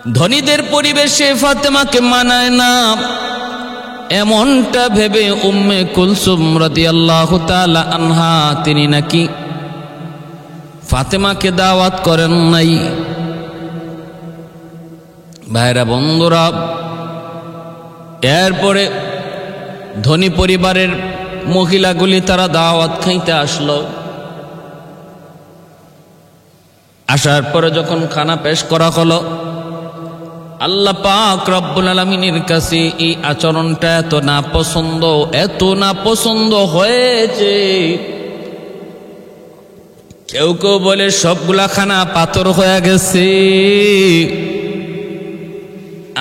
ধনীদের পরিবেশে ফাতেমাকে মানায় না, এমনটা ভেবে উম্মে কুলসুম রাদিয়াল্লাহু তাআলা আনহা তিনি নাকি ফাতেমাকে দাওয়াত করেন নাই। ভাইরা বন্ধুরা, এরপরে ধনী পরিবারের মহিলাগুলি তারা দাওয়াত খাইতে আসলো। আসার পরে যখন খানা পেশ করা হলো, আল্লাহ পাক রব্বুল আলামিনের কাছে এই আচরণটা এত না পছন্দ হয়েছে। কেউ কেউ বলে সবগুলা খানা পাথর হয়ে গেছে,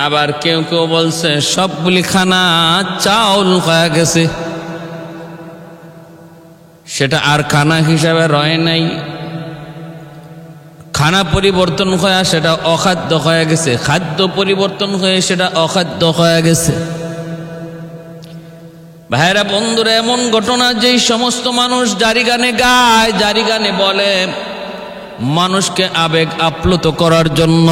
আবার কেউ কেউ বলছে সবগুলি খানা চাউল হয়ে গেছে, সেটা আর খানা হিসাবে রয় নাই। খানা পরিবর্তন হয়ে সেটা অখাদ্য হয়ে গেছে, খাদ্য পরিবর্তন হয়ে সেটা অখাদ্য হয়ে গেছে। ভাইরা বন্ধুরা, এমন ঘটনা যেই সমস্ত মানুষ জারি গানে গায়, জারি গানে বলে, মানুষকে আবেগ আপ্লুত করার জন্য,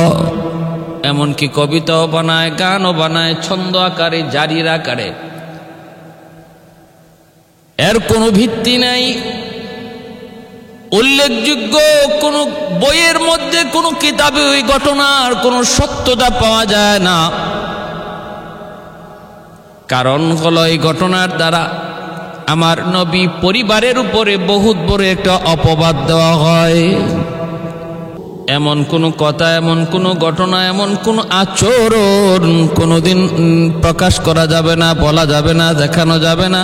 এমনকি কবিতাও বানায়, গানও বানায়, ছন্দ আকারে, জারির আকারে। এর কোনো ভিত্তি নাই, উল্লেখযোগ্য কোন বইয়ের মধ্যে, কোন কিতাবে ওই ঘটনার কোন সত্যতা পাওয়া যায় না। কারণ হলো এই ঘটনার দ্বারা আমার নবী পরিবারের উপরে বহুত বড় একটা অপবাদ দেওয়া হয়। এমন কোন কথা, এমন কোন ঘটনা, এমন কোন আচরণ কোনোদিন প্রকাশ করা যাবে না, বলা যাবে না, দেখানো যাবে না,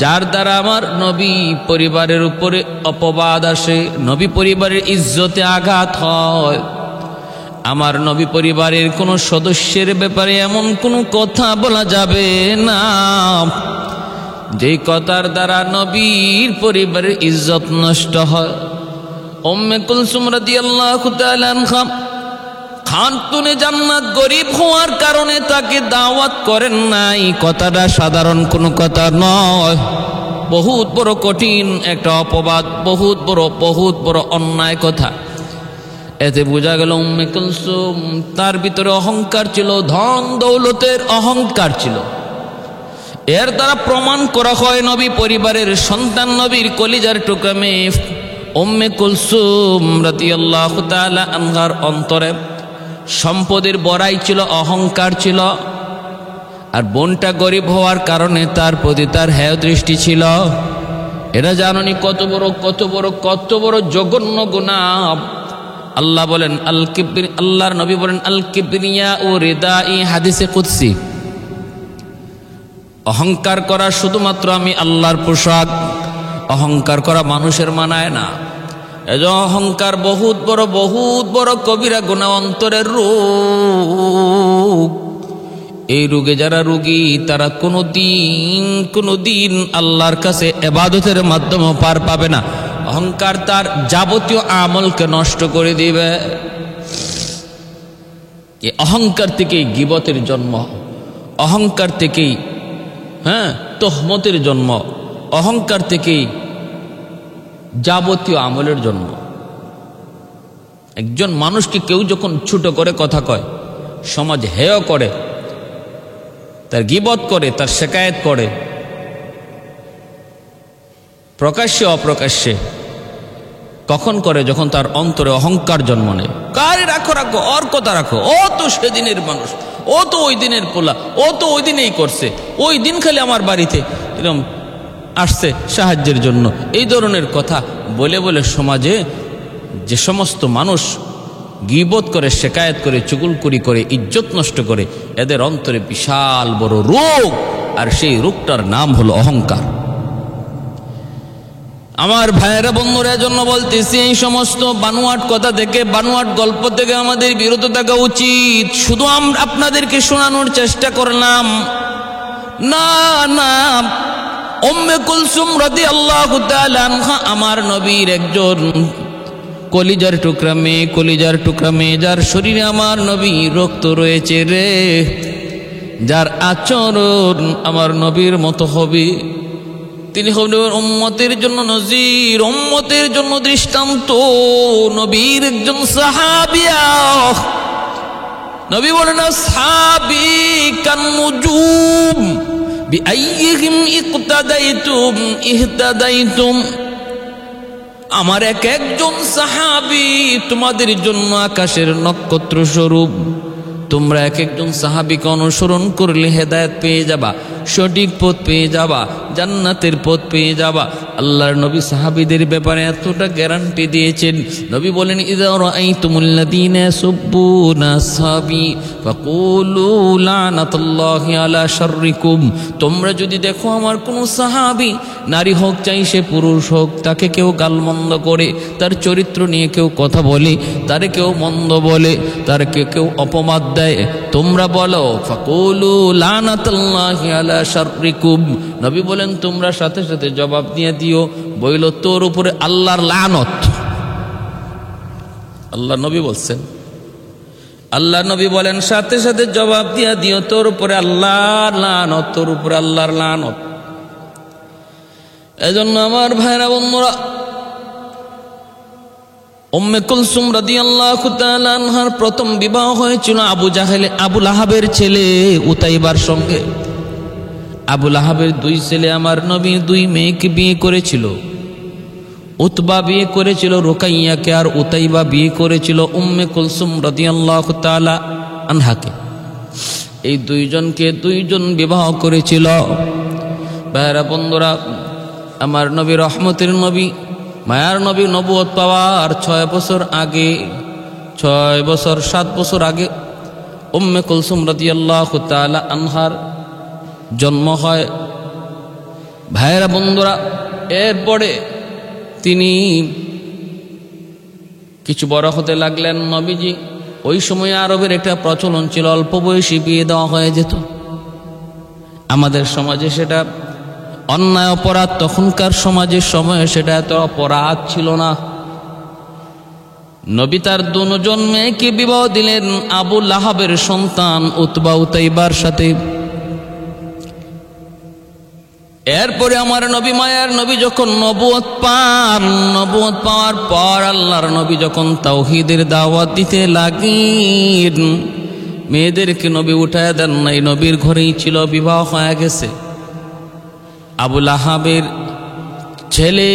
যার দ্বারা আমার নবী পরিবারের উপরে অপবাদ আসে, নবী পরিবারের ইজ্জতে আঘাত হয়। আমার নবী পরিবারের কোন সদস্যের ব্যাপারে এমন কোন কথা বলা যাবে না যেই কথার দ্বারা নবীর পরিবারের ইজ্জত নষ্ট হয়। উম্মে কুলসুম রাদিয়াল্লাহু তাআলা আনহা খাতুনে জান্নাত গরীব হওয়ার কারণে তাকে দাওয়াত করেন নাই, কথাটা সাধারণ কোনো কথা নয়, বহুত বড় কঠিন একটা অপবাদ, বহুত বড় অন্যায় কথা। এতে বোঝা গেল উম্মে কুলসুম তার ভিতরে অহংকার ছিল, ধন দৌলতের অহংকার ছিল। এর দ্বারা প্রমাণ করা হয় নবী পরিবারের সন্তান, নবীর কলিজার টুকরা মেয়ে উম্মে কুলসুম রাদিয়াল্লাহু তাআলা আনহার অন্তরে সম্পদের বড়াই ছিল, অহংকার ছিল। আর বোনটা গরিব হওয়ার কারণে তার প্রতি তার হেয় দৃষ্টি ছিল। এরা জাননি কত বড় জঘন্য গুনাহ। আল্লাহ বলেন আল্লাহর নবী বলেন আল কিবরিয়া ও রিদাই, হাদিসে কুদসি, অহংকার করা শুধুমাত্র আমি আল্লাহর পোশাক, অহংকার করা মানুষের মানায় না। অহংকার বহুত বড় কবিরা গুনাহ, অন্তরের রোগ। এই রোগে যারা রোগী তারা কোনোদিন আল্লাহর কাছে ইবাদতের মাধ্যমে পার পাবে না। অহংকার তার যাবতীয় আমলকে নষ্ট করে দিবে। এই অহংকার থেকেই গীবতের জন্ম, অহংকার থেকেই তহমতের জন্ম, অহংকার থেকেই যাবতীয় আমলের জন্ম। একজন মানুষকে কেউ যখন ছোট করে কথা কয়, সমাজ হেয় করে, তার গীবত করে, তার শিকায়েত করে, প্রকাশ্যে অপ্রকাশ্যে, কখন করে? যখন তার অন্তরে অহংকার জন্ম নেয়। কারে রাখো, ওর কথা রাখো, ও তো সেদিনের মানুষ, ও তো ওই দিনের পোলা, ও তো ওই দিনেই করছে, ওই দিন খালি আমার বাড়িতে এরকম আসছে সাহায্যের জন্য। এই ধরনের কথা বলে বলে সমাজে যে সমস্ত মানুষ গীবত করে, শিকায়েত করে, চুগলখড়ি করে, ইজ্জত নষ্ট করে, এদের অন্তরে বিশাল বড় রোগ, আর সেই রোগটার নাম হলো অহংকার। আমার ভাইয়েরা বন্ধুরা, জন্য বলতেছি এই সমস্ত বানোয়াট কথা থেকে, বানোয়াট গল্প থেকে আমাদের বিরত থাকা উচিত। শুধু আপনাদেরকে শোনানোর চেষ্টা করলাম না। উম্মে কুলসুম রাদিয়াল্লাহু তাআলা আনহা আমার নবীর একজন কলিজার টুকরা মেয়ে, যার শরীরে আমার নবীর রক্ত রয়েছে রে, যার আচরণ আমার নবীর মতো হবে। তিনি হলেন উম্মতের জন্য নজির, উম্মতের জন্য দৃষ্টান্ত, নবীর একজন সাহাবিয়া। নবী বলেন আসহাবী কান্নুজুম বিআইয়িহিম ইকতাদাইতুম ইহতাদাইতুম। আমার এক একজন সাহাবী তোমাদের জন্য আকাশের নক্ষত্র স্বরূপ। তোমরা এক একজন সাহাবীকে অনুসরণ করলে হেদায়েত পেয়ে যাবা, সঠিক পথ পেয়ে যাবা, জান্নাতের পথ পেয়ে যাবা। আল্লাহর নবী সাহাবীদের ব্যাপারে এতটা গ্যারান্টি দিয়েছেন। নবী বলেন ইযা রাআইতুমুল্লাযীনা ইয়াসুব্বুনা আসহাবী ফাকুলু লানাতুল্লাহি আলা শাররিকুম। তোমরা যদি দেখো আমার কোনো সাহাবী, নারী হোক চাই সে পুরুষ হোক, তাকে কেউ গালমন্দ করে, তার চরিত্র নিয়ে কেউ কথা বলে, তারে কেউ মন্দ বলে, তার কেউ অপবাদ দেয়, তোমরা বলো ফাকুলু লানাতুল্লাহি আলা শাররিকুম। নবী বলেন তোমরা সাথে সাথে জবাব দিয়ে দিও, বইল তোর উপরে আল্লাহর লানত। আল্লাহ নবী বলছেন, আল্লাহ নবী বলেন সাথে সাথে জবাব দিয়ে দিও তোর উপরে আল্লাহর লানত, তোর উপরে আল্লাহর লানত। এজন্য আমার ভাইরা বন্ধুরা, উম্মে কুলসুম রাদিয়াল্লাহু তাআলা আনহার প্রথম বিবাহ হয়েছিল আবু লাহাবের ছেলে উতাইবার সঙ্গে। আবু লাহাবের দুই ছেলে আমার নবী দুই মেয়েকে বিয়ে করেছিল। উতবা বিয়ে করেছিল রুকাইয়াকে, আর উতাইবা বিয়ে করেছিল উম্মে কুলসুম রাদিয়াল্লাহু তাআলা আনহাকে। এই দুইজনকে দুইজন বিবাহ করেছিল। ভাইরা বন্ধুরা, আমার নবী রহমতের নবী, মায়ার নবী নবুয়ত পাওয়ার 6 বছর আগে, 6 বছর 7 বছর আগে উম্মে কুলসুম রাদিয়াল্লাহু তাআলা আনহার জন্ম হয়। ভাইরা বন্ধুরা, এরপরে তিনি কিছু বড় হতে লাগলেন। নবীজি ওই সময় আরবের একটা প্রচলন ছিল, অল্প বয়সী বিয়ে দেওয়া হয়ে যেত। আমাদের সমাজে সেটা অন্যায় অপরাধ, তখনকার সমাজের সময়ে সেটা এত অপরাধ ছিল না। নবী তার দুজন মেয়েকে বিবাহ দিলেন আবু লাহাবের সন্তান উতবা উতাইবার সাথে। এরপরে আমার নবী, মায়ার নবী যখন নবুয়ত পান, নবুয়ত পাওয়ার পর আল্লাহর নবী যখন তাওহীদের দাওয়াত দিতে লাগলেন, মেয়েদেরকে নবী উঠায় দেন নাই, নবীর ঘরেই ছিল, বিবাহ হয়ে গেছে। আবু লাহাবের ছেলে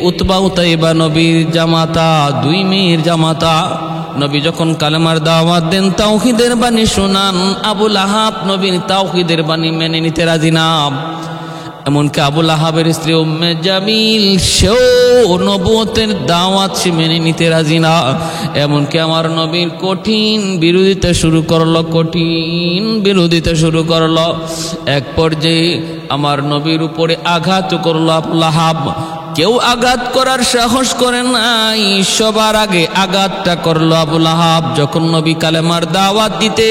উতবা উতাইবা নবীর জামাতা, দুই মেয়ের জামাতা। নবী যখন কালেমার দাওয়াত দেন, তাওহীদের বাণী শোনান, আবু লাহাব নবীর তাওহীদের বাণী মেনে নিতে রাজি না। এমনকি আবু লাহাবের স্ত্রী উম্মে জামিল, সেও নবুয়তের দাওয়াত সে মেনে নিতে রাজি না। এমনকি আমার নবীর কঠিন বিরোধিতা শুরু করলো, কঠিন বিরোধিতা শুরু করলো। এক পর্যায়ে আমার নবীর উপরে আঘাত করলো আবু লাহাব। কেউ আঘাত করার সাহস করে নাই, সবার আগে আঘাতটা করলো আবু লাহাব। যখন নবী কালেমার দাওয়াত দিতে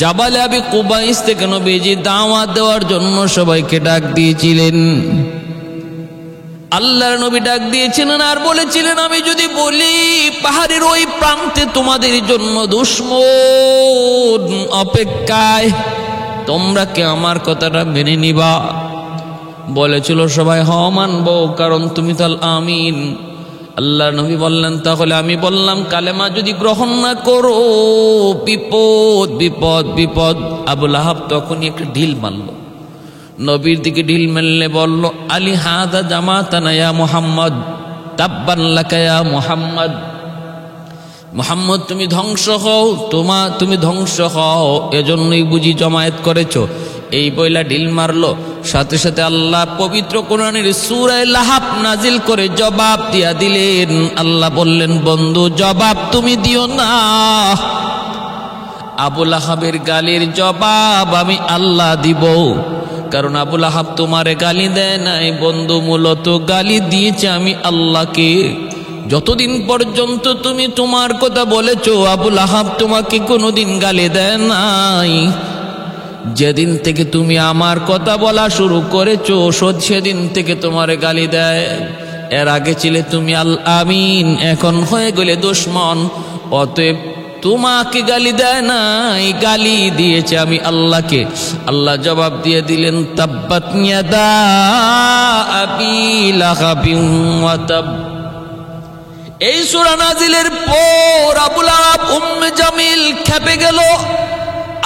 জাবালে আবি কুবাইস থেকে নবীজি দাওয়াত দেওয়ার জন্য সবাইকে ডাক দিয়েছিলেন। আল্লাহর নবী ডাক দিয়েছিলেন আর বলেছিলেন, আমি যদি বলি পাহাড়ের ওই প্রান্তে তোমাদের জন্য দুশমন অপেক্ষায়, তোমরা কি আমার কথাটা মেনে নিবা? বলেছিল সবাই, হ মানবো, কারণ তুমি তো আমিন। আল্লাহ নবী বললেন, তাহলে আমি বললাম কালেমা যদি গ্রহণ না করো বিপদ বিপদ বিপদ। আবু লাহাব তখনই একটা ঢিল মারল, নবীর দিকে ঢিল মারলে বলল, আলী হাদা জামাতানা ইয়া মুহাম্মদ, তাব্বান লাকা ইয়া মুহাম্মদ। মুহাম্মদ তুমি ধ্বংস হও, তুমি ধ্বংস হও, এজন্যই বুঝি জমায়েত করেছো। এই বইলা ঢিল মারলো। সাথে সাথে আল্লাহ পবিত্র কোরআনের সূরা লাহাব নাজিল করে জবাব দিয়া দিলেন। আল্লাহ বললেন, বন্ধু জবাব তুমি দিও না, আবু লাহাবের গালির জবাব আমি আল্লাহ দিব। কারণ আবু লাহাব তোমারে গালি দেয় নাই বন্ধু, মূলত গালি দিয়েছে আমি আল্লাহকে। যতদিন পর্যন্ত তুমি তোমার কথা বলেছো, আবু লাহাব তোমাকে কোনোদিন গালি দেয় নাই। যেদিন থেকে তুমি আমার কথা বলা শুরু করেছো, সেদিন থেকে তোমারে গালি দেয়। এর আগে ছিলে তুমি আল আমিন, এখন হয়ে গেলে দুশমন। অতএব তোমাকে গালি দেয় নাই, গালি দিয়েছে আমি আল্লাহকে। আল্লাহ জবাব দিয়ে দিলেন, তাব্বাত ইয়াদা আবি লাহাবিন ওয়া তাব। এই সূরা নাজিলের পর আবু লাহাব, উম্মে জামিল খেপে গেল।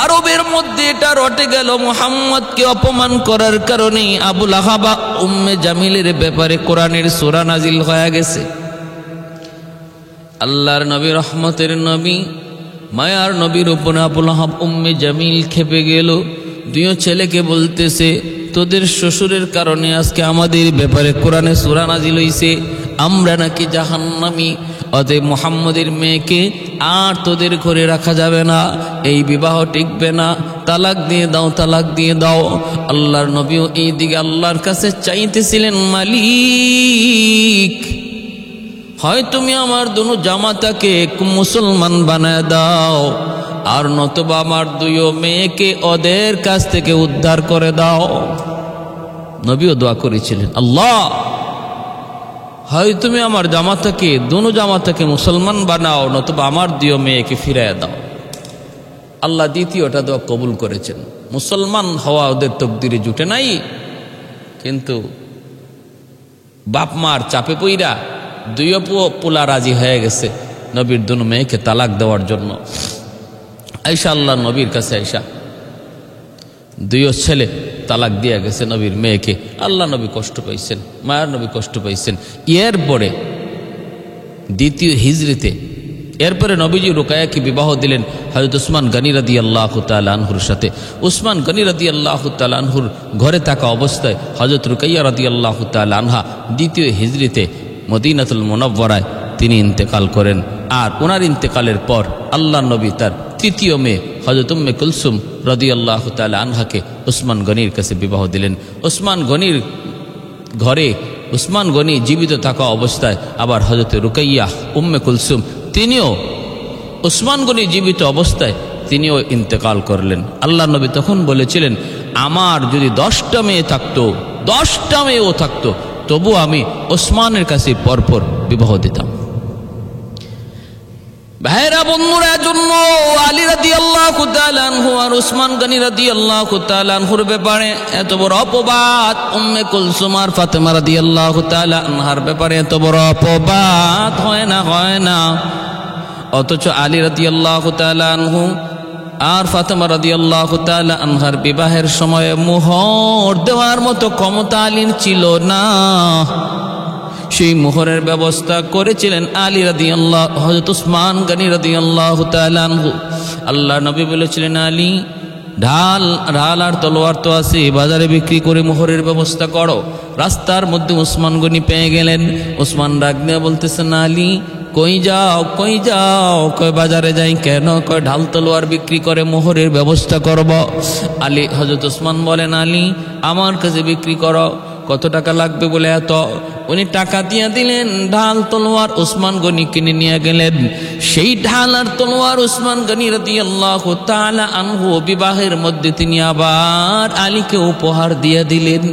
আরবের মধ্যে এটা রটে গেল, মুহাম্মদকে অপমান করার কারণে আবুল আহাবা উম্মে জামিলের ব্যাপারে কোরআনের সূরা নাজিল হয়ে গেছে। আল্লাহর নবী, রহমতের নবী, মায়ার নবীর উপর আবুল আহাব উম্মে জামিল খেপে গেল। দুই ছেলেকে বলতেছে, তোদের শ্বশুরের কারণে আজকে আমাদের ব্যাপারে কোরআনে সূরা নাজিল হইছে, আমরা নাকি জাহান্নামী, অতএব মুহাম্মদের মেয়েকে আর তোদের ঘরে রাখা যাবে না, এই বিবাহ টিকবে না, তালাক দিয়ে দাও, তালাক দিয়ে দাও। আল্লাহর নবীও এই দিকে আল্লাহর কাছে চাইতেছিলেন, মালিক হয় তুমি আমার দুনো জামাতাকে মুসলমান বানায় দাও, আর নতুবা আমার দুই মেয়েকে ওদের কাছ থেকে উদ্ধার করে দাও। নবীও দোয়া করেছিলেন, আল্লাহ হয় তুমি আমার জামাতাকে, দুনো জামাতাকে মুসলমান বানাও, নতুবা আমার দুই মেয়েকে ফিরাইয়া দাও। আল্লাহ দ্বিতীয়টা দোয়া কবুল করেছেন। মুসলমান হওয়া ওদের তকদিরে জুটে নাই, কিন্তু বাপ মার চাপে পইরা দুই পোলা রাজি হয়ে গেছে নবীর দুনো মেয়েকে তালাক দেওয়ার জন্য। আয়েশা আল্লাহ নবীর কাছে আয়েশা, দুই ছেলে তালাক দিয়া গেছে নবীর মেয়েকে। আল্লাহ নবী কষ্ট পাইছেন, মায়ার নবী কষ্ট পাইছেন। এরপরে দ্বিতীয় হিজরিতে এরপরে নবীজি রুকায়াকে বিবাহ দিলেন হযরত উসমান গনি রাদিয়াল্লাহু তাআলা আনহুর সাথে। উসমান গনি রাদিয়াল্লাহু তাআলা আনহুর ঘরে থাকা অবস্থায় হযরত রুকাইয়া রাদিয়াল্লাহু তাআলা আনহা দ্বিতীয় হিজরিতে মদিনাতুল মুনাওয়ারায় তিনি ইন্তেকাল করেন। আর ওনার ইন্তেকালের পর আল্লাহ নবী তার তৃতীয় মেয়ে হযরত উম্মে কুলসুম রাদিয়াল্লাহু তাআলা আনহাকে উসমান গনির কাছে বিবাহ দিলেন। উসমান গনির ঘরে উসমান গনি জীবিত থাকা অবস্থায় আবার হযরত রুকাইয়া উম্মে কুলসুম তিনিও উসমান গনি জীবিত অবস্থায় তিনিও ইন্তেকাল করলেন। আল্লাহ নবী তখন বলেছিলেন, আমার যদি 10টা মেয়ে থাকতো, 10টা মেয়েও থাকতো, তবু আমি ওসমানের কাছে পরপর বিবাহ দিতাম। ভাইরা বন্ধুরা, জন্য আলী রাদিয়াল্লাহু তাআলা আনহু আর উসমান গনি রাদিয়াল্লাহু তাআলা আনহুর ব্যাপারে এত বড় অপবাদ, উম্মে কুলসুম আর ফাতেমা রাদিয়াল্লাহু তাআলা আনহার ব্যাপারে এত বড় অপবাদ হয় না। অথচ আলী রাদিয়াল্লাহু তাআলা আনহু আর ফাতেমা রাদিয়াল্লাহু তাআলা আনহার বিবাহের সময় মোহর দেওয়ার মতো ক্ষমতা আলীর ছিল না। সেই মোহরের ব্যবস্থা করেছিলেন আলী রাদিয়াল্লাহু, হযরত উসমান গনি রাদিয়াল্লাহু তাআলা আনহু। আল্লাহ নবী বলেছিলেন, আলী ঢাল আর তলোয়ার তো আছে, বাজারে বিক্রি করে মোহরের ব্যবস্থা করো। রাস্তার মধ্যে উসমান গনি পেয়ে গেলেন। উসমান ডাক দিয়ে বলতেছেন, আলী কই যাও? কয় বাজারে যাই। কেন? কয় ঢাল তলোয়ার বিক্রি করে মোহরের ব্যবস্থা করব। আলী হযরত উসমান বলেন, আলী আমার কাছে বিক্রি করো। কত টাকা লাগবে বলে এত? উনি টাকা দিয়ে দিলেন, ঢাল তলোয়ার উসমান গনি কিনে নিয়ে গেলেন। সেই ঢাল আর তলোয়ার উসমান গনি রাদিয়াল্লাহু তাআলা আনহু বিবাহের মধ্যে তিনি আবার আলীকে উপহার দিয়ে দিলেন।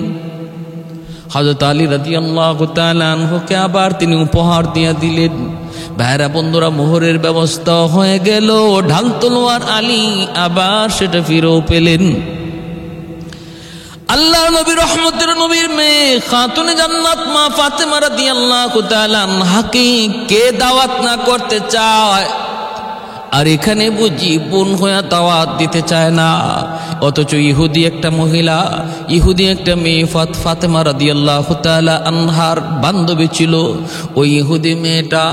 হযরত আলী রাদিয়াল্লাহু তাআলা আনহুকে আবার তিনি উপহার দিয়ে দিলেন। ভাইরা বন্ধুরা, মোহরের ব্যবস্থা হয়ে গেল, ঢাল তলোয়ার আলী আবার সেটা ফিরেও পেলেন। আল্লাহ নবী, রহমতের নবীর মেয়ে খাতুনে জান্নাত মা ফাতেমা রাদিয়াল্লাহু তাআলা আনহাকে কে দাওয়াত না করতে চায়? আর এখানে বুঝি বোন হয়ে দাওয়াত দিতে চায় না। অথচ ইহুদি একটা মহিলা, ইহুদি একটা মেয়ে ফাতেমা রাদিয়াল্লাহু তাআলা আনহার বান্ধবী ছিল। ওই ইহুদি মেয়েটা,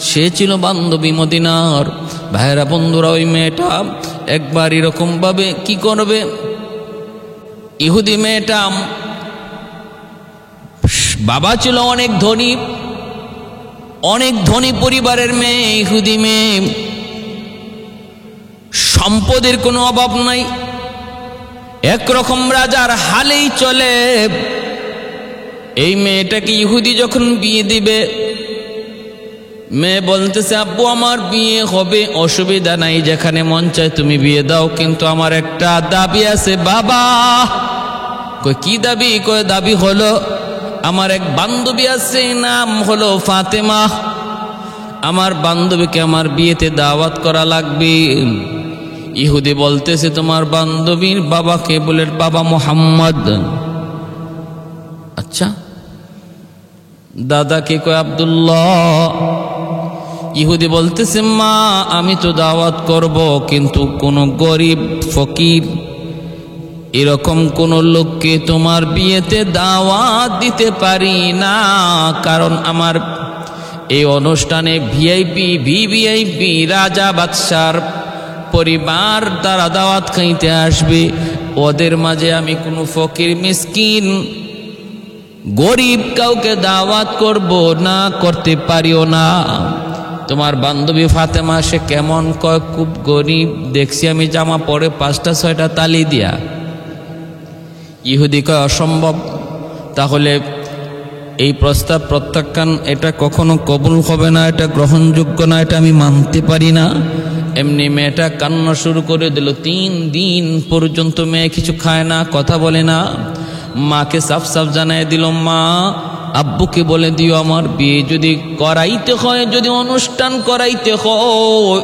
সে ছিল বান্ধবী মদিনার। ভাইরা বন্ধুরা, ওই মেয়েটা একবার এরকম ভাবে কি করবে, ইহুদি মেয়েটা বাবা ছিল অনেক ধনী পরিবারের মেয়ে। ইহুদি মেয়ে, সম্পদের কোনো অভাব নাই, একরকম রাজার হালেই চলে। এই মেয়েটাকে ইহুদি যখন বিয়ে দিবে, মেয়ে বলতেছে, আব্বু আমার বিয়ে হবে, অসুবিধা নাই, যেখানে মন চায় তুমি বিয়ে দাও, কিন্তু আমার একটা দাবি আছে। বাবা কই কি দাবি? কয় দাবি হলো আমার এক বান্ধবী আছে, নাম হলো ফাতেমা, আমার বান্ধবীকে আমার বিয়েতে দাওয়াত করা লাগবে। ইহুদি বলতেছে, তোমার বান্ধবীর বাবাকে? বলে বাবা মুহাম্মদ। আচ্ছা, দাদাকে? কয় আব্দুল্লাহ। ইহুদি বলতেছে, মা আমি তো দাওয়াত করব, কিন্তু কোনো গরিব ফকির এরকম কোন লোককে তোমার বিয়েতে দাওয়াত দিতে পারি না, কারণ আমার এই অনুষ্ঠানে ভিভিআইপি রাজা বাদশার পরিবার তারা দাওয়াত খাইতে আসবে। ওদের মাঝে আমি কোনো ফকির মিসকিন গরিব কাউকে দাওয়াত করব না, করতে পারিও না। তোমার বান্ধবী ফাতেমা সে কেমন? কয় খুব গরিব, দেখছি আমি জামা পরে 5টা 6টা তালি দিয়া। ইহুদি কয় অসম্ভব, তাহলে এই প্রস্তাব প্রত্যাখ্যান, এটা কখনো কবুল হবে না, এটা গ্রহণযোগ্য না, এটা আমি মানতে পারি না। এমনি মেয়েটা কান্না শুরু করে দিল। 3 দিন পর্যন্ত মেয়ে কিছু খায় না, কথা বলে না। মাকে সাফ সাফ জানাই দিল, মা আব্বুকে বলে দিও আমার বিয়ে যদি করাইতে হয়, যদি অনুষ্ঠান করাইতে হয়,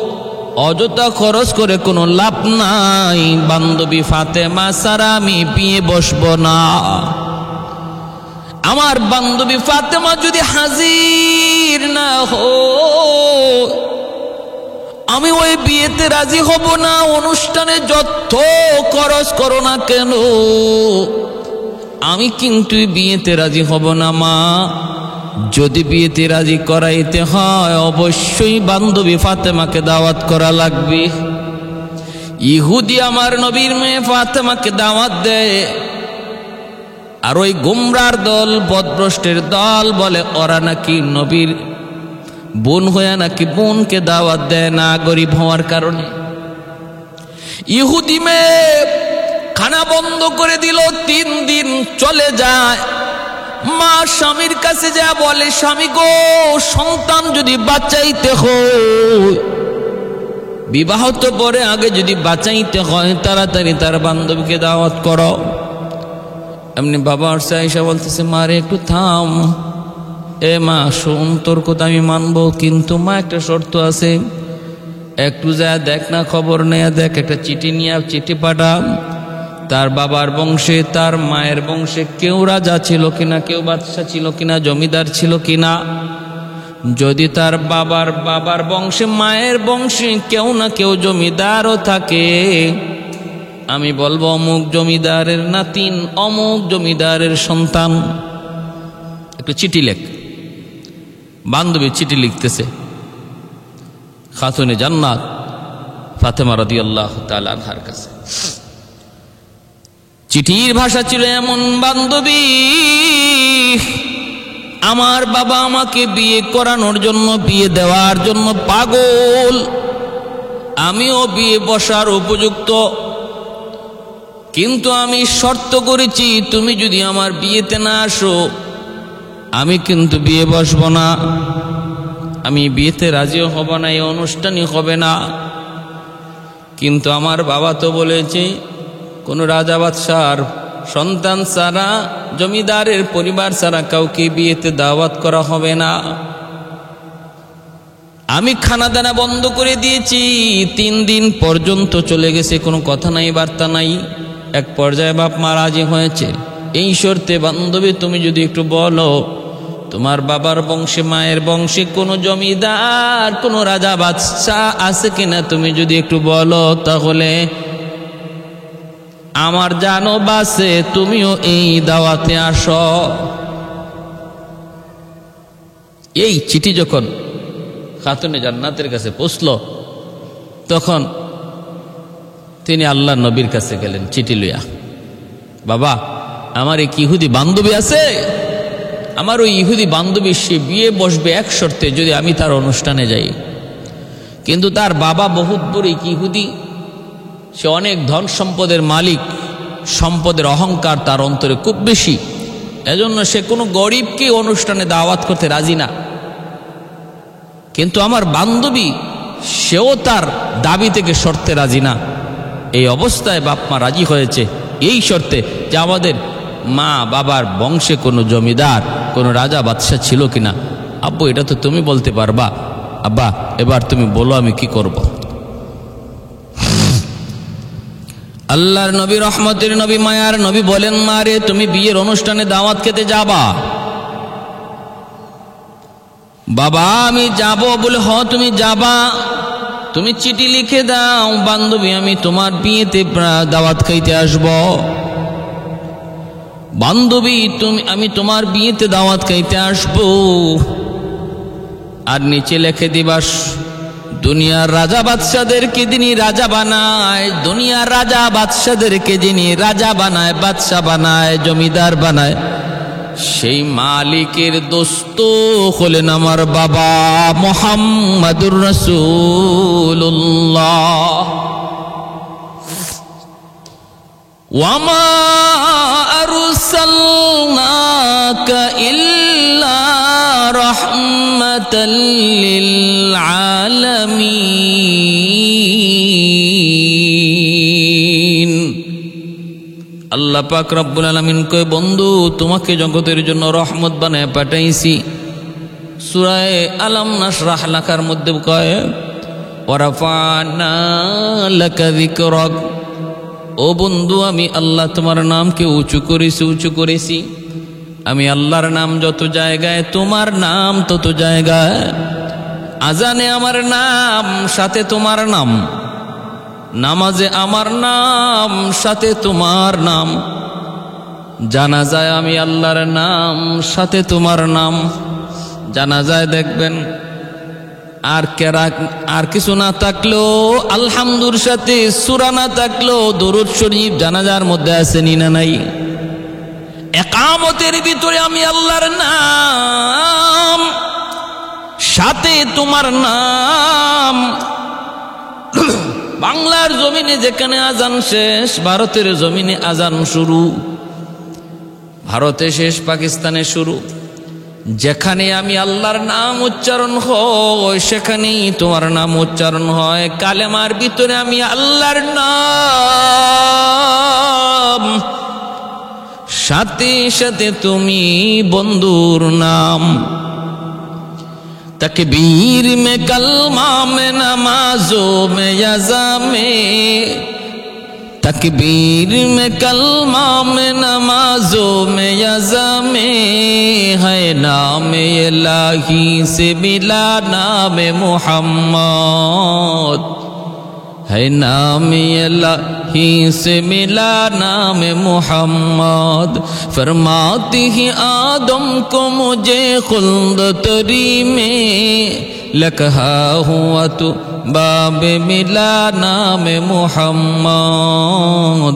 অযথা খরচ করে কোনো লাভ নাই। বান্ধবী ফাতেমা ছাড়া আমি বিয়ে বসবো না। আমার বান্ধবী ফাতেমা যদি হাজির না হয়, আমি ওই বিয়েতে রাজি হব না। অনুষ্ঠানে যত খরচ করো না কেন, আমি কিন্তু বিয়েতে রাজি হব না। মা যদি বিয়েতে রাজি করাইতে হয়, অবশ্যই বান্ধবী ফাতেমাকে দাওয়াত করা লাগবে। ইহুদি আমার নবীর মেয়ে ফাতেমাকে দাওয়াত দেয়, আর ওই গুমরার দল, বদভ্রষ্টের দল বলে ওরা নাকি নবীর বোন হয়ে নাকি বোনকে দাওয়াত দেয় না, গরিব হওয়ার কারণে। ইহুদি মেয়ে খানা বন্ধ করে দিল। 3 দিন চলে যায়। মা স্বামীর কাছে যা বলে, স্বামী গো, সন্তান যদি বাঁচাইতে হয়, বিবাহ তো পরে, আগে যদি বাঁচাইতে হয়, তাড়াতাড়ি তার বান্ধবীকে দাওয়াত করো। এমনি বাবা আসছে, আয়েশা বলতেছে, মারে একটু থাম। এ মা শোন, তোর কথা আমি মানবো, কিন্তু মা একটা শর্ত আছে। একটু যা দেখ না, খবর নেয়া দেখ, একটা চিঠি নিয়ে চিঠি পাঠা। তার বাবার বংশে, তার মায়ের বংশে কেউ রাজা ছিল কিনা, কেউ বাদশা ছিল কিনা, জমিদার ছিল কিনা। যদি তার বাবার বংশে, মায়ের বংশে কেউ না কেউ জমিদারও থাকে, আমি বলবো অমুক জমিদারের নাতিন, অমুক জমিদারের সন্তান। একটু চিঠি লেখ। বান্ধবী চিঠি লিখতেছে খাতুনে জান্নাত ফাতেমা রাদিয়াল্লাহু তাআলা আনহার কাছে। চিঠির ভাষা ছিল এমন, বান্ধবী, আমার বাবা আমাকে বিয়ে করানোর জন্য, বিয়ে দেওয়ার জন্য পাগল। আমিও বিয়ে বসার উপযুক্ত, কিন্তু আমি শর্ত করেছি, তুমি যদি আমার বিয়েতে না আসো, আমি কিন্তু বিয়ে বসবো না। আমি বিয়েতে রাজিও হব না, এই অনুষ্ঠানই হবে না। কিন্তু আমার বাবা তো বলেছে, কোন রাজা বাদশার সন্তান ছাড়া, জমিদারের পরিবার ছাড়া কাউকে বিয়েতে দাওয়াত করা হবে না। আমি খানা দানা বন্ধ করে দিয়েছি। 3 দিন পর্যন্ত চলে গেছে, কোনো কথা নাই, বার্তা নাই। এক পর্যায়ে বাপ মা রাজি হয়েছে। এই শর্তে, বান্ধবী তুমি যদি একটু বলো, তোমার বাবার বংশে, মায়ের বংশে কোনো জমিদার, কোনো রাজা বাদশা আছে কিনা, তুমি যদি একটু বলো, তাহলে আমার জানো বাসে, তুমিও এই দাওয়াতে আসো। এই চিঠি যখন খাতুনে জান্নাতের কাছে পৌঁছল, তখন তিনি আল্লাহ নবীর কাছে গেলেন চিঠি লইয়া। বাবা, আমার এক ইহুদি বান্ধবী আছে, আমার ওই ইহুদি বান্ধবী, সে বিয়ে বসবে এক শর্তে, যদি আমি তার অনুষ্ঠানে যাই। কিন্তু তার বাবা বহুত বড় ইহুদি, সে অনেক ধন সম্পদের মালিক, সম্পদের অহংকার তার অন্তরে খুব বেশি। এজন্য সে কোনো গরিবকে অনুষ্ঠানে দাওয়াত করতে রাজি না। কিন্তু আমার বান্ধবী, সেও তার দাবি থেকে শর্তে রাজি না। এই অবস্থায় বাপ মা রাজি হয়েছে এই শর্তে যে আমাদের মা বাবার বংশে কোনো জমিদার, কোনো রাজা বাদশা ছিল কিনা। আব্বু, এটা তো তুমি বলতে পারবা। আব্বা, এবার তুমি বলো আমি কি করব। আল্লাহর নবী, রহমতের নবী, মায়ার নবী বলেন, মারে তুমি বিয়ের অনুষ্ঠানে দাওয়াত খেতে যাবা। বাবা আমি যাব বলে, হ তুমি যাবা, তুমি চিঠি লিখে দাও, বান্ধবী আমি তোমার বিয়েতে দাওয়াত খাইতে আসব। বান্ধবী আমি তোমার বিয়েতে দাওয়াত খাইতে আসব। আর নিচে লিখে দিবাস, দুনিয়ার রাজা বাদশাদেরকে যিনি রাজা বানায়, দুনিয়ার রাজা বাদশাদেরকে যিনি রাজা বানায়, বাদশা বানায়, জমিদার বানায়, সেই মালিকের দোস্ত হলেন আমার বাবা মুহাম্মাদুর রাসূলুল্লাহ। ওয়ামা আরসালনাকা ইল্লা রাহমাতাল লিল আলামিন। আল্লাহ পাক রব্বুল আলামিন কয়, বন্ধু তোমাকে জগতের জন্য রহমত বানায় পাঠাইছি। সূরা আলাম নাশরাহ লাকার মধ্যে কয়, ওয়ারাফা'না লাকা যিকরাক, ও বন্ধু আমি আল্লাহ তোমার নামকে উঁচু করেছি। আমি আল্লাহর নাম যত জায়গায়, তোমার নাম তত জায়গায়। আজানে আমার নাম, সাথে তোমার নাম। নামাজে আমার নাম, সাথে তোমার নাম। জানাজায় আমি আল্লাহর নাম, সাথে তোমার নাম। জানাজায় দেখবেন আর কিছু না থাকলেও আলহামদুর সাথে সূরা না থাকলেও দরুদ শরীফ জানাজার মধ্যে আছে নি না নাই? ইকামতের ভিতরে আমি আল্লাহর নাম, সাথে তোমার নাম। বাংলার জমিনে যেখানে আজান শেষ, ভারতের জমিনে আজান শুরু। ভারতে শেষ, পাকিস্তানে শুরু। যেখানে আমি আল্লাহর নাম উচ্চারণ হয়, সেখানেই তোমার নাম উচ্চারণ হয়। কালেমার ভিতরে আমি আল্লাহর নাম, সাথে সাথে তুমি বন্ধুর নাম। तकबीर में कलमा में नमाजों में यज़ा में, तकबीर में कलमा में नमाजों में यज़ा में, है नाम इलाही से मिला नाम मुहम्मद, है नाम इलाही से मिला नाम मुहम्मद। फरमाती ही आदम को मुझे खुल्द तरी में, लकहा हुआ तो बाब मिला नाम मुहम्मद,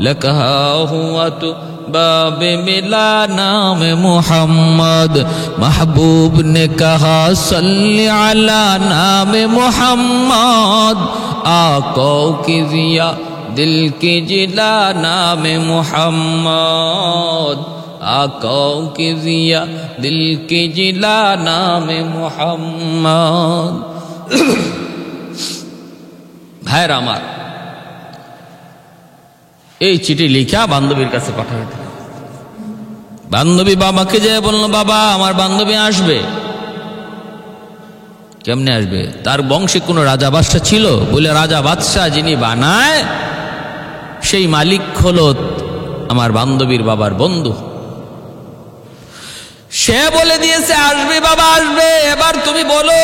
लकहा हुआ तो बाब मिला नाम मुहम्मद। महबूब ने कहा सल्ली अला नाम मुहम्मद, आका की जिया दिल की जिला नाम मुहम्मद, आका की जिया दिल की जिला नाम मुहम्मद। ভাইরা আমার, এই চিঠি লিখা বান্ধবীর কাছে পাঠাবে। বান্ধবী বাবাকে যে বলল, বাবা আমার বান্ধবী আসবে। কেমনে আসবে? তার বংশে কোনো রাজা বাদশা ছিল? বলে রাজা বাদশা যিনি বানায়, সেই মালিক হলো আমার বান্ধবীর বাবার বন্ধু। সে বলে দিয়েছে আসবে, বাবা আসবে। এবার তুমি বলো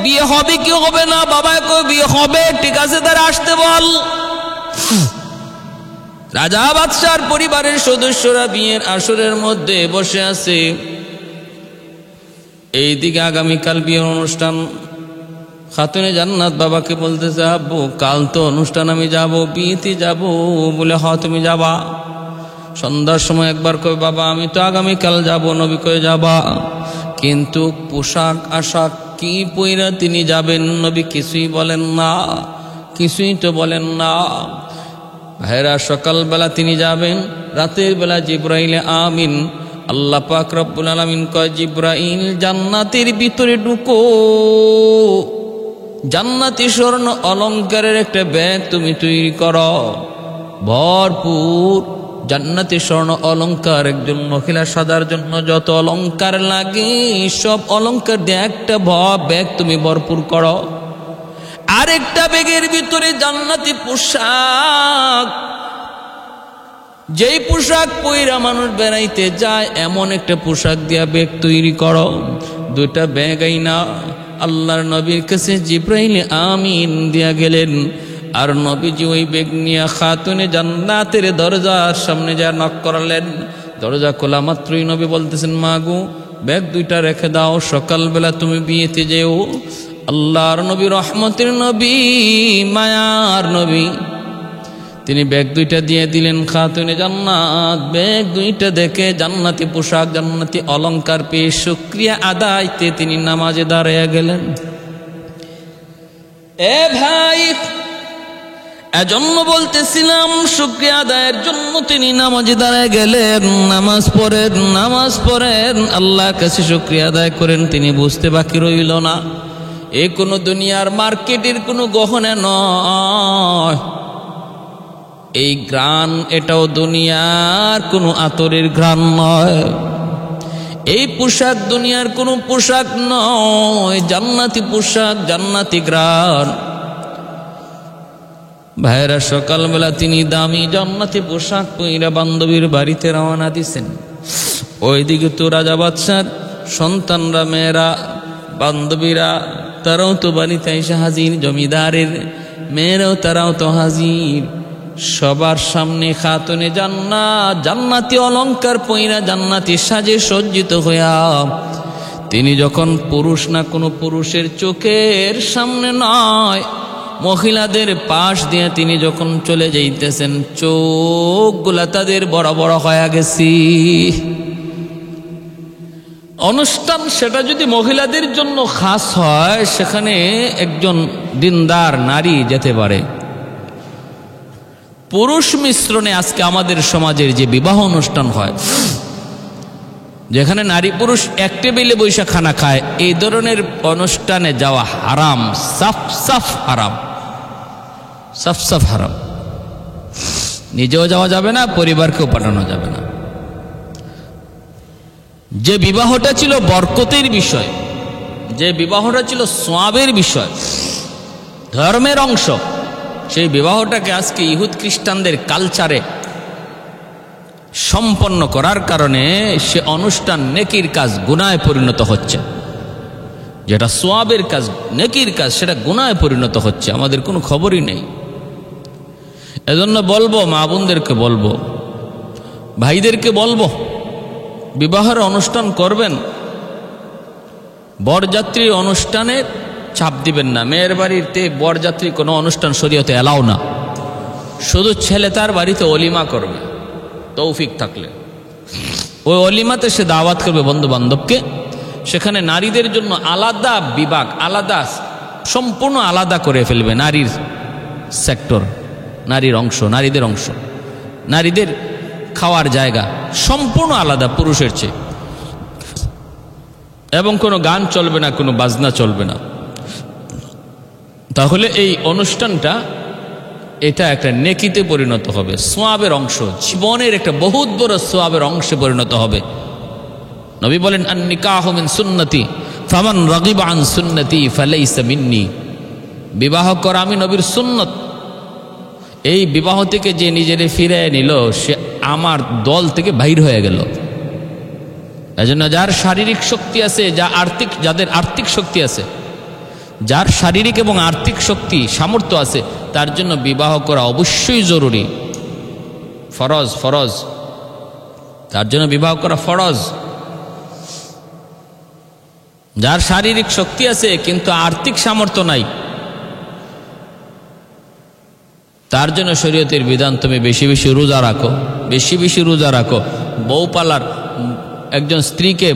বিয়ে হবে কি হবে না? বাবা কই বিয়ে হবে, ঠিক আছে তার আসতে বল। রাজা বাদশার পরিবারের সদস্যরা বিয়ের আসরের মধ্যে বসে আছে। এইদিকে আগামীকাল বিয়ের অনুষ্ঠান। খাতুনে জান্নাত বাবাকে বলতেছে, আব্বু কাল তো অনুষ্ঠান, আমি যাব, বিয়েতে যাব। বলে হ তুমি যাবা। সন্ধ্যার সময় একবার কই, বাবা আমি তো আগামীকাল যাব। নবী কই যাবা, কিন্তু পোশাক আশাক কি পইরা তিনি যাবেন? নবী কিছুই বলেন না, কিছুই তো বলেন না। ভাইরা সকালবেলা তিনি যাবেন, রাতের বেলা জিব্রাইলে আমিন আল্লাহ পাক রব্বুল আলামিন কয়, জিব্রাইল জান্নাতের ভিতরে ঢুকো, জান্নাতি স্বর্ণ অলংকারের একটা ব্যাগ তুমি তৈরি করো, ভরপুর জান্নাতি স্বর্ণ অলংকার। একজন মহিলা সাজার জন্য যত অলংকার লাগে সব অলংকার দিয়ে একটা ব্যাগ তুমি ভরপুর করো। আরেকটা ব্যাগের ভিতরে জান্নাতি পোশাক, যেই পোশাক পইরা মানুষ বেড়াইতে যায় এমন একটা পোশাক দিয়া ব্যাগ তৈরি করো। দুইটা ব্যাগ আইনা আল্লাহর নবীর কাছে জিব্রাইল আমিন দিয়া গেলেন। আর নবীজি ওই ব্যাগ নিয়ে খাতুনে জান্নাতের দরজার সামনে যা নক করলেন। দরজা খোলা মাত্রই নবী বলতেছেন, মা গো ব্যাগ দুইটা রেখে দাও, সকালবেলা তুমি বিয়েতে যেও। আল্লাহর নবী, রহমতের নবী, মায়ার নবী, তিনি ব্যাগ দুইটা দিয়ে দিলেন খাতুনে জান্নাত। ব্যাগ দুইটা দেখে জান্নাতি পোশাক, জান্নাতি অলংকার পেয়ে শুকরিয়া আদায়তে তিনি নামাজে দাঁড়াইয়া গেলেন। এ ভাই, এজন্য বলতেছিলাম শুকরিয়া আদায়ের জন্য তিনি নামাজে দাঁড়ায় গেলেন। নামাজ পড়েন, আল্লাহর কাছে শুকরিয়া আদায় করেন। তিনি বুঝতে বাকি রইল না, এ কোনো দুনিয়ার মার্কেটের কোনো গহনা নয়, এই গ্রান এটাও দুনিয়ার কোনো আতরের গ্রান নয়, এই পোশাক দুনিয়ার কোনো পোশাক নয়, জান্নাতি পোশাক, জান্নাতি গ্রান। ভাইরা, সকালবেলা তিনি দামি জান্নাতি পোশাক পইরা বান্ধবীর বাড়িতে রওনা দিছেন। ওইদিকে তো রাজা বাদশার সন্তানরা, মেয়েরা, বান্ধবীরা, তারাও তো বাড়িতে এসে হাজির। জমিদারের মেয়েরাও তারাও তো হাজির। সবার সামনে খাতুনে জান্নাত, জান্নাতি অলংকার পইরা, জান্নাতি সাজে সজ্জিত হইয়া তিনি যখন পুরুষ না কোনো পুরুষের চোখের সামনে নয়, মহিলাদের পাশ দিয়ে তিনি যখন চলে যাইতেছেন, চোখগুলা তাদের বড় বড় হয়ে গেছি। অনুষ্ঠান সেটা যদি মহিলাদের জন্য খাস হয়, সেখানে একজন দিনদার নারী যেতে পারে। পুরুষ মিশ্রণে আজকে আমাদের সমাজের যে বিবাহ অনুষ্ঠান হয়, যেখানে নারী পুরুষ এক টেবিলে বৈশা খানা খায়, এই ধরনের অনুষ্ঠানে যাওয়া হারাম, সাফ সাফ হারাম, সাফ সাফ হারাম। নিজেও যাওয়া যাবে না, পরিবারকেও পাঠানো যাবে না। যে বিবাহটা ছিল বরকতের বিষয়, যে বিবাহটা ছিল সোয়াবের বিষয়, ধর্মের অংশ, সেই বিবাহটাকে আজকে ইহুদ খ্রিস্টানদের কালচারে সম্পন্ন করার কারণে সে অনুষ্ঠান নেকির কাজ গুনাহে পরিণত হচ্ছে। যেটা সোয়াবের কাজ, নেকির কাজ, সেটা গুনাহে পরিণত হচ্ছে। আমাদের কোনো খবরই নেই। এজন্য বলবো, মা বোনদেরকে বলবো, ভাইদেরকে বলবো, বিবাহের অনুষ্ঠান করবেন, বরযাত্রী অনুষ্ঠানের চাপ দিবেন না। মেয়ের বাড়িতে বরযাত্রী কোনো অনুষ্ঠান শরীয়তে এলাও না। শুধু ছেলে তার বাড়িতে অলিমা করবে, তৌফিক থাকলে ওই অলিমাতে সে দাওয়াত করবে বন্ধু বান্ধবকে। সেখানে নারীদের জন্য আলাদা বিভাগ, আলাদা, সম্পূর্ণ আলাদা করে ফেলবে নারীর সেক্টর, নারীর অংশ, নারীদের অংশ, নারীদের খাওয়ার জায়গা সম্পূর্ণ আলাদা পুরুষের চেয়ে। এবং কোনো গান চলবে না, কোনো বাজনা চলবে না। তাহলে এই অনুষ্ঠানটা, এটা একটা নেকিতে পরিণত হবে, সোয়াবের অংশ, জীবনের একটা বহুত বড় সোয়াবের অংশে পরিণত হবে। নবী বলেন, আন নিকাহু মিন সুন্নতি ফামান রাগিবা আন সুন্নতি ফালাইসা মিন্নি। বিবাহ করা আমি নবীর সুন্নত। এই বিবাহ থেকে যে নিজেরে ফিরে নিল, সে আমার দল থেকে বাইর হয়ে গেল। এজন্য যার শারীরিক শক্তি আছে, যাদের আর্থিক শক্তি আছে, যার শারীরিক এবং আর্থিক শক্তি সামর্থ্য আছে, তার জন্য বিবাহ করা অবশ্যই জরুরি, ফরজ, ফরজ। তার জন্য বিবাহ করা ফরজ। যার শারীরিক শক্তি আছে কিন্তু আর্থিক সামর্থ্য নাই, তার জন্য শরীয়তের বিধান, তুমি বেশি বেশি রোজা রাখো, বেশি বেশি রোজা রাখো। বউ পালার, একজন স্ত্রীকে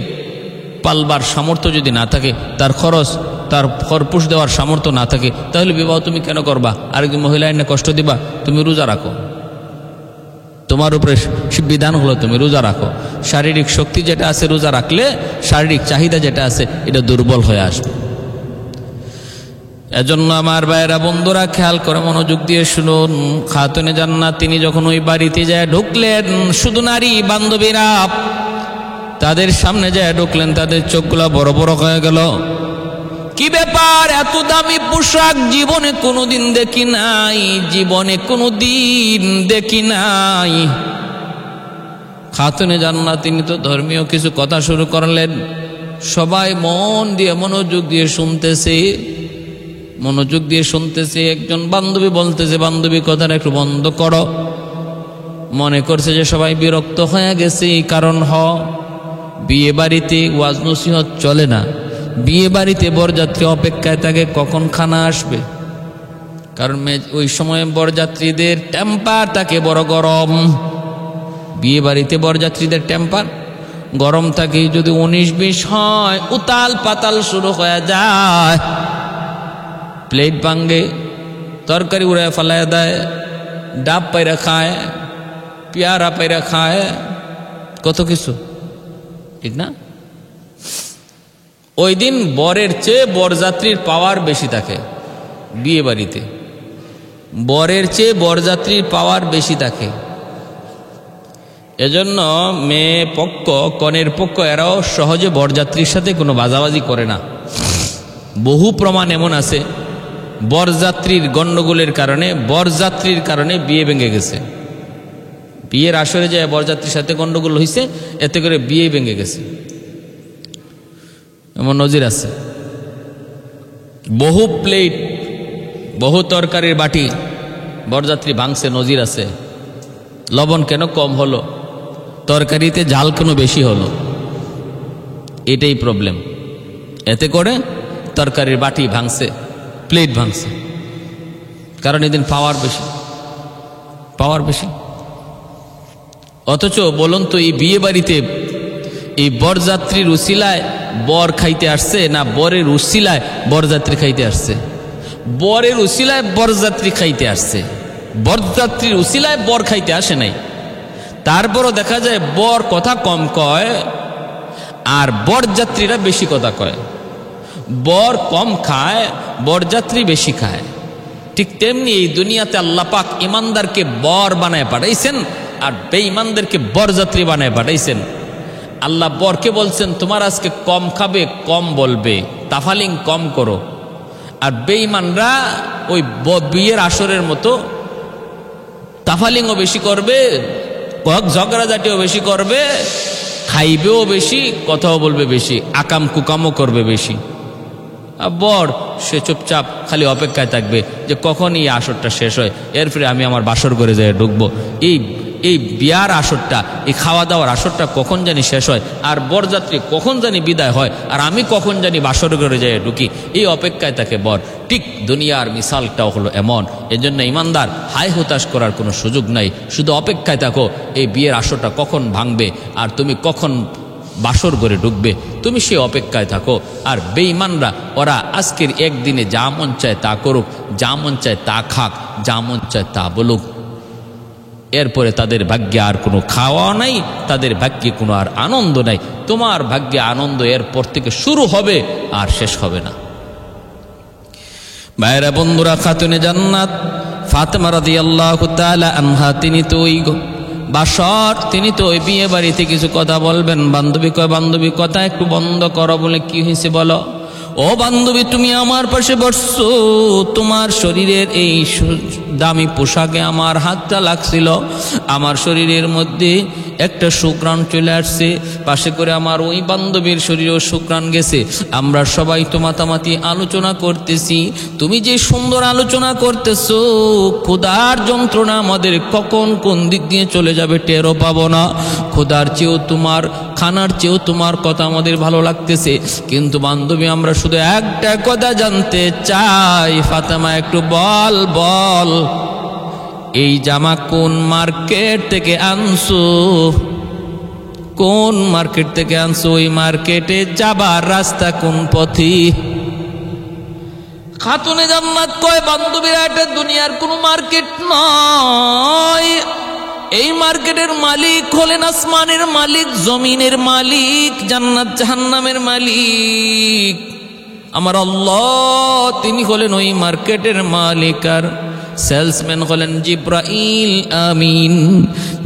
পালবার সামর্থ্য যদি না থাকে, তার খরচ, তার খরপোশ দেওয়ার সামর্থ্য না থাকে, তাহলে বিবাহ তুমি কেন করবা? আরেকজন মহিলা এনে কষ্ট দিবা? তুমি রোজা রাখো, তোমার উপরে বিধান হলো তুমি রোজা রাখো। শারীরিক শক্তি যেটা আছে, রোজা রাখলে শারীরিক চাহিদা যেটা আছে, এটা দুর্বল হয়ে আসবে। এজন্য আমার ভাইয়েরা, বন্ধুরা, খেয়াল করে মনোযোগ দিয়ে শুনুন। খাতুনে জান্নাত তিনি যখন ওই বাড়িতে যায় ঢুকলেন, শুধু নারী বান্ধবীরা তাদের সামনে যায় ঢুকলেন, তাদের চোখগুলা বড় বড় হয়ে গেল। কি ব্যাপার, এত দামি পোশাক জীবনে কোনোদিন দেখি নাই, জীবনে কোনোদিন দেখি নাই। খাতুনে জান্নাত তিনি তো ধর্মীয় কিছু কথা শুরু করলেন। সবাই মন দিয়ে মনোযোগ দিয়ে শুনতেছে, মনোযোগ দিয়ে শুনতেছে। একজন বান্ধবী বলতেছে, বান্ধবী কথাটা একটু বন্ধ করো। মনে করছে যে সবাই বিরক্ত হয়ে গেছে। কারণ বিয়ে বাড়িতে ওয়াজ নসিহত চলে না, বিয়ে বাড়িতে বরযাত্রী অপেক্ষায় থাকে কখন খানা আসবে। কারণ ওই সময় বরযাত্রীদের টেম্পার থাকে বড় গরম। বিয়ে বাড়িতে বরযাত্রীদের টেম্পার গরম থাকে। যদি 19-20 হয় উতাল পাতাল শুরু হয়ে যায়, প্লেট ভাঙ্গে, তরকারি উড়ায় ফেলায় দেয়, ডাব পাইরা খায়, পেয়ারা পাইরা খায়, কত কিছু, ঠিক না? ওই দিন বরের চেয়ে বরযাত্রীর পাওয়ার বেশি থাকে। বিয়ে বাড়িতে বরের চেয়ে বরযাত্রীর পাওয়ার বেশি থাকে। এজন্য মেয়ে পক্ষ, কনের পক্ষ এরাও সহজে বরযাত্রীর সাথে কোনো বাজাবাজি করে না। বহু প্রমাণ এমন আছে বরযাত্রীর গণ্ডগোলের কারণে, বরযাত্রীর কারণে বিয়ে ভেঙে গেছে। বিয়ের আসরে যায় বরযাত্রীর সাথে গণ্ডগোল হয়েছে, এতে করে বিয়ে ভেঙে গেছে, এমন নজির আছে। বহু প্লেট, বহু তরকারির বাটি বরযাত্রী ভাঙছে, নজির আছে। লবণ কেন কম হলো, তরকারিতে ঝাল কেন বেশি হলো, এটাই প্রবলেম। এতে করে তরকারির বাটি ভাঙছে, প্লেট ভাঙছে, কারণ এদিন পাওয়ার বেশি, পাওয়ার বেশি। অথচ বলুন তো, এই বিয়ে বাড়িতে এই বরযাত্রীর উসিলায় বর খাইতে আসছে না বরের উসিলায় বরযাত্রী খাইতে আসছে? বরের উসিলায় বরযাত্রী খাইতে আসছে, বরযাত্রীর উসিলায় বর খাইতে আসে নাই। তারপরও দেখা যায় বর কথা কম কয় আর বরযাত্রীরা বেশি কথা কয়। বর কম খায়, বরযাত্রী বেশি খায়। ঠিক তেমনি এই দুনিয়াতে আল্লাহ পাক ইমানদারকে বর বানায় পাঠাইছেন আর বেঈমানদেরকে বরযাত্রী বানায় পাঠাইছেন। আল্লাহ বরকে বলছেন তোমার আজকে কম খাবে, কম বলবে, তাফালিং কম করো। আর বেঈমানরা ওই বিয়ের আসরের মতো তাফালিংও বেশি করবে, ঝগড়াঝাটিও বেশি করবে, খাইবেও বেশি, কথাও বলবে বেশি, আকাম কুকামও করবে বেশি। আর বর সে চুপচাপ খালি অপেক্ষায় থাকবে যে কখন এই আসরটা শেষ হয়, এরপরে আমি আমার বাসর ঘরে যেয়ে ঢুকবো। এই বিয়ার আসরটা, এই খাওয়া দাওয়ার আসরটা কখন জানি শেষ হয়, আর বরযাত্রী কখন জানি বিদায় হয়, আর আমি কখন জানি বাসর ঘরে যেয়ে ঢুকি, এই অপেক্ষায় থাকে বর। ঠিক দুনিয়ার মিসালটাও হলো এমন। এজন্য ইমানদার হাই হতাশ করার কোনো সুযোগ নাই, শুধু অপেক্ষায় থাকো এই বিয়ের আসরটা কখন ভাঙবে আর তুমি কখন বাসর ঘরে ঢুকবে, তুমি সে অপেক্ষায় থাকো। আর বেঈমানরা ওরা আজকের একদিনে যা মন চায় তা করুক, যা মন চায় তা খাক, যা মন চায় তা বলুক, এরপরে তাদের ভাগ্যে আর কোনো খাওয়া নাই, তাদের ভাগ্যে কোনো আর আনন্দ নাই। তোমার ভাগ্যে আনন্দ এরপর থেকে শুরু হবে আর শেষ হবে না। ভাইরা বন্ধুরা, খাতুনে জান্নাত ফাতেমা রাদিয়াল্লাহু তাআলা আনহা, তিনি তো ওই বাসর, তিনি তো ওই বিয়ে বাড়িতে কিছু কথা বলবেন। বান্ধবী কয়, বান্ধবী কথা একটু বন্ধ করো। বলে কি হয়েছে বলো? ও বান্ধবী, তুমি আমার পাশে বসছো, তোমার শরীরের এই দামি পোশাকে আমার হাতটা লাগছিল, আমার শরীরের মধ্যে একটা সুঘ্রাণ চলে আসছে, পাশে করে আমার ওই বান্ধবীর শরীরেও সুঘ্রাণ গেছে। আমরা সবাই তো মাতামাতি আলোচনা করতেছি, তুমি যে সুন্দর আলোচনা করতেছো, ক্ষুধার যন্ত্রণা আমাদের কখন কোন দিক দিয়ে চলে যাবে টেরও পাবো না। ক্ষুধার চেয়েও তোমার, খানার চেয়েও তোমার কথা আমাদের ভালো লাগতেছে। কিন্তু বান্ধবী, আমরা শুধু একটা কথা জানতে চাই, ফাতেমা একটু বল বল, এই জামা কোন মার্কেট থেকে আনছো? কোন মার্কেট থেকে আনছো? ওই মার্কেটে যাবার রাস্তা কোন পথে? খাতুনে জান্নাত কয়, বান্ধবীরা, এটা দুনিয়ার কোন মার্কেট নয়, এই মার্কেটের মালিক হলেন আসমানের মালিক, জমিনের মালিক, জান্নাত জাহান্নামের মালিক আমার আল্লাহ। তিনি হলেন ওই মার্কেটের মালিক, আর সেলসম্যান হলেন জিব্রাইল আমিন।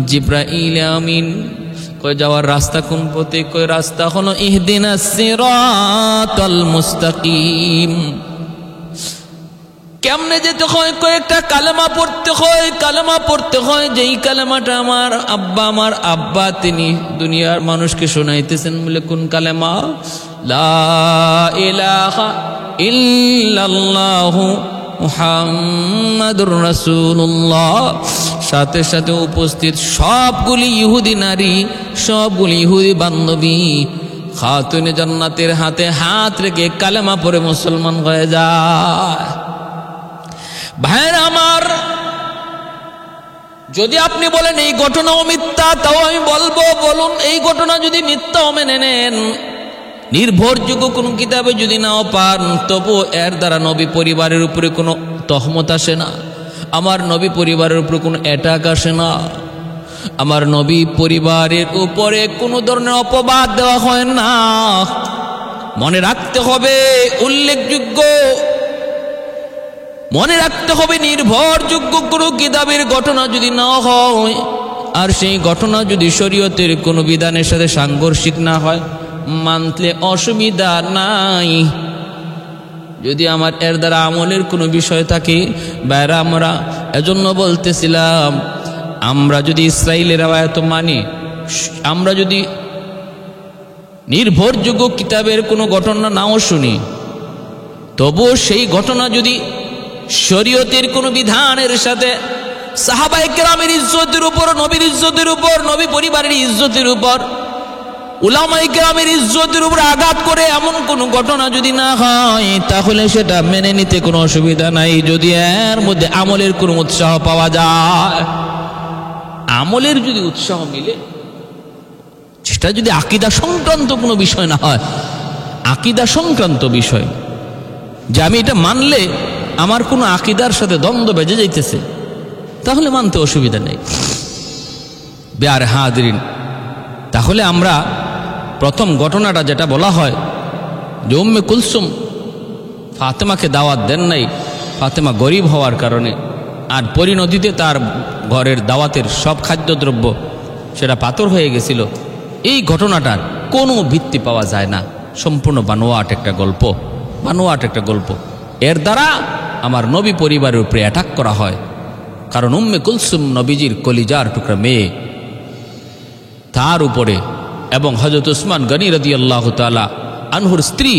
জিব্রাইল আমিন কয়, যাওয়ার রাস্তা কোন পথে? কয়, রাস্তা হলো ইহদিনাস সিরাতাল মুস্তাকিম। কেমনে যেতে হয়? কয়েকটা কালেমা পড়তে হয়, কালেমা পড়তে হয়, যেই কালেমাটা আমার আব্বা তিনি দুনিয়ার মানুষকে শোনাইতেছেন। বলে কোন কালেমা? লা ইলাহা ইল্লাল্লাহু মুহাম্মাদুর রাসূলুল্লাহ। সাথে সাথে উপস্থিত সবগুলি ইহুদি নারী, সবগুলি ইহুদি বান্ধবী খাতুনে জান্নাতের হাতে হাত রেখে কালেমা পড়ে মুসলমান হয়ে যায়। ভাইরা আমার, যদি আপনি বলেন এই ঘটনাও মিথ্যা, তাও আমি বলবো, বলুন এই ঘটনা যদি মিথ্যাও মেনে নেন, নির্ভরযোগ্য কোন কিতাবে যদি নাও পান, তবু এর দ্বারা নবী পরিবারের উপরে কোনো তহমত আসে না, আমার নবী পরিবারের উপরে কোনো অ্যাটাক আসে না, আমার নবী পরিবারের উপরে কোনো ধরনের অপবাদ দেওয়া হয় না। মনে রাখতে হবে উল্লেখযোগ্য, মনে রাখতে হবে নির্ভরযোগ্য কোনো কিতাবের ঘটনা যদি না হয়, আর সেই ঘটনা যদি শরীয়তের কোনো বিধানের সাথে সাংঘর্ষিক না হয়, মানলে অসুবিধা নাই। যদি আমার এর দ্বারা আমলের কোনো বিষয় থাকে, বাইরা আমরা এজন্য বলতেছিলাম, আমরা যদি ইসরাইলের আয়াত মানি, আমরা যদি নির্ভরযোগ্য কিতাবের কোনো ঘটনা নাও শুনি, তবুও সেই ঘটনা যদি শরীয়তের কোনো বিধানের সাথে, সাহাবায়ে কেরামের ইজ্জতের উপর, নবীর ইজ্জতের উপর, নবী পরিবারের ইজ্জতের উপর, উলামায়ে কেরামের ইজ্জতের উপর আঘাত করে এমন কোনো ঘটনা যদি না হয়, তাহলে সেটা মেনে নিতে কোনো অসুবিধা নাই, যদি এর মধ্যে আমলের কোনো উৎসাহ পাওয়া যায়। আমলের যদি উৎসাহ মিলে, সেটা যদি আকীদা সংক্রান্ত কোনো বিষয় না হয়, আকীদা সংক্রান্ত বিষয়, যে আমি এটা মানলে আমার কোনো আকীদার সাথে দ্বন্দ্ব বেজে যাইতেছে, তাহলে মানতে অসুবিধা নেই। বিয়ার হাদিরিন, তাহলে আমরা প্রথম ঘটনাটা যেটা বলা হয় যে উম্মে কুলসুম ফাতেমাকে দাওয়াত দেন নাই, ফাতেমা গরিব হওয়ার কারণে, আর পরিণতিতে তার ঘরের দাওয়াতের সব খাদ্যদ্রব্য সেটা পাথর হয়ে গেছিল। এই ঘটনাটার কোনো ভিত্তি পাওয়া যায় না, সম্পূর্ণ বানোয়াট একটা গল্প, বানোয়াট একটা গল্প। এর দ্বারা আমার নবী পরিবারের উপরে অ্যাটাক করা হয়, কারণ উম্মে কুলসুম নবীজির কলিজার টুকরা মেয়ে, তার উপরে, এবং হযরত উসমান গনি রাদিয়াল্লাহু তাআলা আনহুর স্ত্রী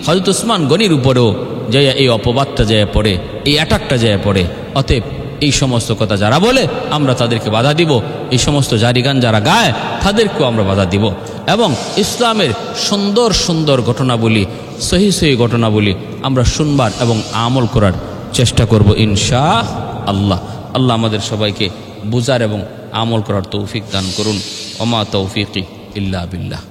হযরত উসমান গনির উপরেও যে এই অপবাদটা যায় পড়ে, এই অ্যাটাকটা যায় পড়ে। অতএব এই সমস্ত কথা যারা বলে আমরা তাদেরকে বাধা দিব, এই সমস্ত জারিগান যারা গায় তাদেরকেও আমরা বাধা দিব, এবং ইসলামের সুন্দর সুন্দর ঘটনাবলী, সহি সহি ঘটনাবলী আমরা শুনবার এবং আমল করার চেষ্টা করব ইনশাআল্লাহ। আল্লাহ আমাদের সবাইকে বুঝার এবং আমল করার তৌফিক দান করুন। ওমা তৌফিকি ইল্লা বিল্লাহ।